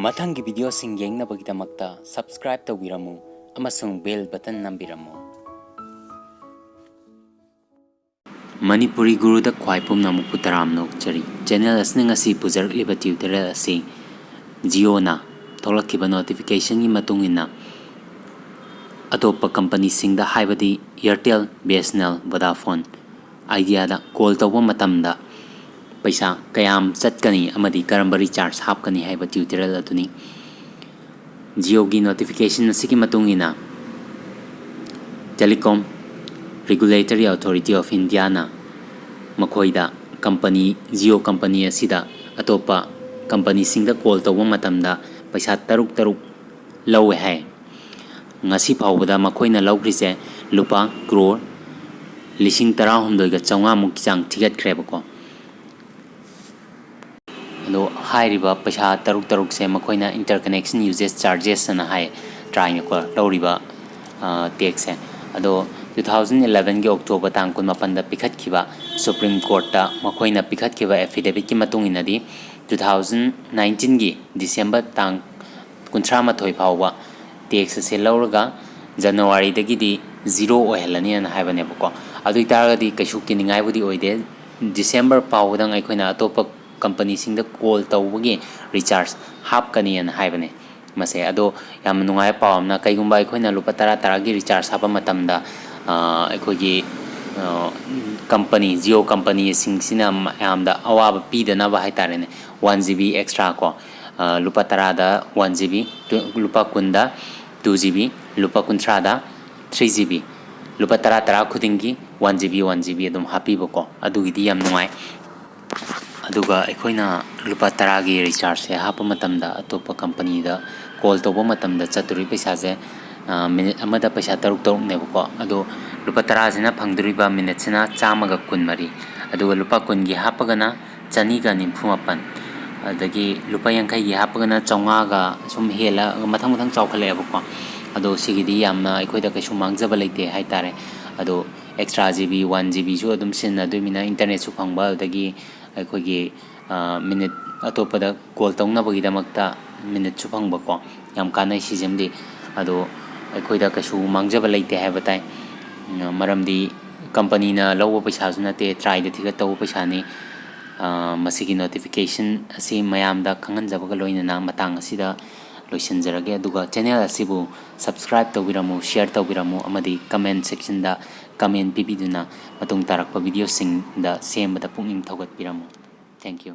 ꯃꯊꯪꯒꯤ ꯚꯤꯗꯤꯑꯣꯁꯤꯡ ꯌꯦꯡꯅꯕꯒꯤꯗꯃꯛꯇ ꯁꯕꯁꯀ꯭ꯔꯥꯏꯕ ꯇꯧꯕꯤꯔꯝꯃꯨ ꯑꯃꯁꯨꯡ ꯕꯦꯜ ꯕꯇꯟ ꯅꯝꯕꯤꯔꯝꯃꯨ꯫ ꯃꯅꯤꯄꯨꯔꯤ ꯒꯨꯔꯨꯗ ꯈ꯭ꯋꯥꯏ ꯄꯨꯝꯅꯃꯛꯄꯨ ꯇꯔꯥꯝꯅ ꯑꯣꯛꯆꯔꯤ꯫ ꯆꯦꯅꯦꯜ ꯑꯁꯤꯅ ꯉꯁꯤ ꯄꯨꯖꯔꯛꯂꯤꯕ ꯇ꯭ꯌꯨꯇꯣꯔꯤꯌꯦꯜ ꯑꯁꯤ ꯖꯤꯑꯣꯅ ꯊꯣꯛꯂꯛꯈꯤꯕ ꯅꯣꯇꯤꯐꯤꯀꯦꯁꯟꯒꯤ ꯃꯇꯨꯡ ꯏꯟꯅ ꯑꯇꯣꯞꯄ ꯀꯝꯄꯅꯤꯁꯤꯡꯗ ꯍꯥꯏꯕꯗꯤ ꯑꯦꯌꯔꯇꯦꯜ, BSNL, ꯚꯣꯗꯥꯐꯣꯟ ꯑꯥꯏꯗꯤꯌꯥꯗ ꯀꯣꯜ ꯇꯧꯕ ꯃꯇꯝꯗ ꯄꯩꯁꯥ ꯀꯌꯥꯝ ꯆꯠꯀꯅꯤ ꯑꯃꯗꯤ ꯀꯔꯝꯕ ꯔꯤꯆꯥꯔꯖ ꯍꯥꯞꯀꯅꯤ ꯍꯥꯏꯕ ꯇ꯭ꯌꯨꯇꯣꯔꯤꯌꯦꯜ ꯑꯗꯨꯅꯤ꯫ ꯖꯤꯑꯣꯒꯤ ꯅꯣꯇꯤꯐꯤꯀꯦꯁꯟ ꯑꯁꯤꯒꯤ ꯃꯇꯨꯡ ꯏꯟꯅ ꯇꯦꯂꯤꯀꯣꯝ ꯔꯤꯒꯨꯂꯦꯇꯔꯤ ꯑꯣꯊꯣꯔꯤꯇꯤ ꯑꯣꯐ ꯏꯟꯗꯤꯌꯥꯅ ꯃꯈꯣꯏꯗ ꯀꯝꯄꯅꯤ ꯖꯤꯑꯣ ꯀꯝꯄꯅꯤ ꯑꯁꯤꯗ ꯑꯇꯣꯞꯄ ꯀꯝꯄꯅꯤꯁꯤꯡꯗ ꯀꯣꯜ ꯇꯧꯕ ꯃꯇꯝꯗ ꯄꯩꯁꯥ ꯇꯔꯨꯛ ꯂꯧꯋꯦ ꯍꯥꯏ꯫ ꯉꯁꯤ ꯐꯥꯎꯕꯗ ꯃꯈꯣꯏꯅ ꯂꯧꯈ꯭ꯔꯤꯁꯦ ꯂꯨꯄꯥ ꯀ꯭ꯔꯣꯔ 18,900 ꯆꯥꯡ ꯊꯤꯒꯠꯈ꯭ꯔꯦꯕꯀꯣ꯫ ꯑꯗꯣ ꯍꯥꯏꯔꯤꯕ ꯄꯩꯁꯥ ꯇꯔꯨꯛꯁꯦ ꯃꯈꯣꯏꯅ ꯏꯟꯇꯔꯀꯅꯦꯛꯁꯟ ꯌꯨꯖꯦꯁ ꯆꯥꯔꯖꯦꯁ ꯑꯅ ꯍꯥꯏ ꯇ꯭ꯔꯥꯏꯅꯀꯣ ꯂꯧꯔꯤꯕ ꯇꯦꯛꯁꯁꯦ꯫ ꯑꯗꯣ 2011ꯒꯤ ꯑꯣꯛꯇꯣꯕꯔ ꯇꯥꯡ 19ꯗ ꯄꯤꯈꯠꯈꯤꯕ ꯁꯨꯄ꯭ꯔꯤꯝ ꯀꯣꯔꯠꯇ ꯃꯈꯣꯏꯅ ꯄꯤꯈꯠꯈꯤꯕ ꯑꯦꯐꯤꯗꯦꯕꯤꯠꯀꯤ ꯃꯇꯨꯡ ꯏꯟꯅꯗꯤ 2019ꯒꯤ ꯗꯤꯁꯦꯝꯕꯔ ꯇꯥꯡ 31 ꯐꯥꯎꯕ ꯇꯦꯛꯁ ꯑꯁꯤ ꯂꯧꯔꯒ ꯖꯅꯋꯥꯔꯤꯗꯒꯤꯗꯤ ꯖꯤꯔꯣ ꯑꯣꯏꯍꯜꯂꯅꯤꯅ ꯍꯥꯏꯕꯅꯦꯕꯀꯣ꯫ ꯑꯗꯨ ꯑꯣꯏꯇꯥꯔꯒꯗꯤ ꯀꯩꯁꯨ ꯀꯤꯅꯤꯡꯉꯥꯏꯕꯨꯗꯤ ꯑꯣꯏꯗꯦ꯫ ꯗꯤꯁꯦꯝꯕꯔ ꯐꯥꯎꯕꯗꯪ ꯑꯩꯈꯣꯏꯅ ꯑꯇꯣꯞꯄ ꯀꯝꯄꯅꯤꯁꯤꯡꯗ ꯀꯣꯜ ꯇꯧꯕꯒꯤ ꯔꯤꯆꯥꯔꯖ ꯍꯥꯞꯀꯅꯤꯅ ꯍꯥꯏꯕꯅꯦ ꯃꯁꯦ꯫ ꯑꯗꯣ ꯌꯥꯝꯅ ꯅꯨꯡꯉꯥꯏꯕ ꯄꯥꯎ ꯑꯃꯅ ꯀꯩꯒꯨꯝꯕ ꯑꯩꯈꯣꯏꯅ ꯂꯨꯄꯥ 10 ꯔꯤꯆꯥꯔꯖ ꯍꯥꯞꯄ ꯃꯇꯝꯗ ꯑꯩꯈꯣꯏꯒꯤ ꯀꯝꯄꯅꯤ ꯖꯤꯑꯣ ꯀꯝꯄꯅꯤꯁꯤꯡꯁꯤꯅ ꯃꯌꯥꯝꯗ ꯑꯋꯥꯕ ꯄꯤꯗꯅꯕ ꯍꯥꯏꯇꯥꯔꯦꯅꯦ 1GB ꯑꯦꯛꯁꯇ꯭ꯔꯥ ꯀꯣ ꯂꯨꯄꯥ 10ꯗ 1GB, ꯂꯨꯄా 20ꯗ 2GB, ꯂꯨꯄꯥ 30ꯗ 3GB, ꯂꯨꯄꯥ 10 ꯈꯨꯗꯤꯡꯒꯤ 1GB ꯑꯗꯨꯝ ꯍꯥꯞꯄꯤꯕꯀꯣ꯫ ꯑꯗꯨꯒꯤꯗꯤ ꯌꯥꯝ ꯅꯨꯡꯉꯥꯏ꯫ ꯑꯗꯨꯒ ꯑꯩꯈꯣꯏꯅ ꯂꯨꯄꯥ 10ꯒꯤ ꯔꯤꯆꯥꯔꯖꯁꯦ ꯍꯥꯞꯄ ꯃꯇꯝꯗ ꯑꯇꯣꯞꯄ ꯀꯝꯄꯅꯤꯗ ꯀꯣꯜ ꯇꯧꯕ ꯃꯇꯝꯗ ꯆꯠꯇꯣꯔꯤꯕ ꯄꯩꯁꯥꯁꯦ ꯃꯤꯅꯤꯠ ꯑꯃꯗ ꯄꯩꯁా ꯇꯔꯨꯛꯅꯦꯕꯀꯣ꯫ ꯑꯗꯣ ꯂꯨꯄꯥ 10ꯁꯤꯅ ꯐꯪꯗꯣꯔꯤꯕ ꯃꯤꯅꯤꯠꯁꯤꯅ 114, ꯑꯗꯨꯒ ꯂꯨꯄꯥ 10ꯒꯤ ꯍꯥꯞꯄꯒꯅ 297, ꯑꯗꯒꯤ ꯂꯨꯄꯥ 50ꯒꯤ ꯍꯥꯞꯄꯒꯅ 900ꯒ ꯁꯨꯝ ꯍꯦꯜꯂꯒ ꯃꯊꯪ ꯆꯥꯎꯈꯠꯂꯛꯑꯦꯕꯀꯣ꯫ ꯑꯗꯣ ꯁꯤꯒꯤꯗꯤ ꯌꯥꯝꯅ ꯑꯩꯈꯣꯏꯗ ꯀꯩꯁꯨ ꯃꯥꯡꯖꯕ ꯂꯩꯇꯦ ꯍꯥꯏꯇꯥꯔꯦ꯫ ꯑꯗꯣ ꯑꯦꯛꯁꯇ꯭ꯔꯥ GB 1GBꯁꯨ ꯑꯗꯨꯝ ꯁꯤꯖꯤꯟꯅꯗꯣꯏꯅꯤꯅ ꯏꯟꯇꯔꯅꯦꯠꯁꯨ ꯐꯪꯕ, ꯑꯗꯒꯤ ꯑꯩꯈꯣꯏꯒꯤ ꯃꯤꯅꯤꯠ ꯑꯇꯣꯞꯄꯗ ꯀꯣꯜ ꯇꯧꯅꯕꯒꯤꯗꯃꯛꯇ ꯃꯤꯅꯤꯠꯁꯨ ꯐꯪꯕꯀꯣ꯫ ꯌꯥꯝ ꯀꯥꯟꯅꯩ ꯁꯤꯖꯤꯃꯗꯤ꯫ ꯑꯗꯣ ꯑꯩꯈꯣꯏꯗ ꯀꯩꯁꯨ ꯃꯥꯡꯖꯕ ꯂꯩꯇꯦ ꯍꯥꯏꯕ ꯇꯥꯏ꯫ ꯃꯔꯝꯗꯤ ꯀꯝꯄꯅꯤꯅ ꯂꯧꯕ ꯄꯩꯁꯥꯁꯨ ꯅꯠꯇꯦ, ꯇ꯭ꯔꯥꯏꯗ ꯊꯤꯒꯠꯇꯧꯕ ꯄꯩꯁꯥꯅꯤ꯫ ꯃꯁꯤꯒꯤ ꯅꯣꯇꯤꯐꯤꯀꯦꯁꯟ ꯑꯁꯤ ꯃꯌꯥꯝꯗ ꯈꯪꯍꯟꯖꯕꯒ ꯂꯣꯏꯅꯅ ꯃꯇꯥꯡ ꯑꯁꯤꯗ ꯂꯣꯏꯁꯤꯟꯖꯔꯒꯦ꯫ ꯑꯗꯨꯒ ꯆꯦꯅꯦꯜ ꯑꯁꯤꯕꯨ ꯁꯕꯁꯀ꯭ꯔꯥꯏꯕ ꯇꯧꯕꯤꯔꯝꯃꯨ, ꯁꯤꯌꯔ ꯇꯧꯕꯤꯔꯝꯃꯨ, ꯑꯃꯗꯤ ꯀꯃꯦꯟ ꯁꯦꯛꯁꯟꯗ ꯀꯃꯦꯟ ꯄꯤꯕꯤꯗꯨꯅ ꯃꯇꯨꯡ ꯇꯥꯔꯛꯄ ꯚꯤꯗꯤꯑꯣꯁꯤꯡꯗ ꯁꯦꯝꯕꯗ ꯄꯨꯛꯅꯤꯡ ꯊꯧꯒꯠꯄꯤꯔꯝꯃꯨ꯫ Thank you.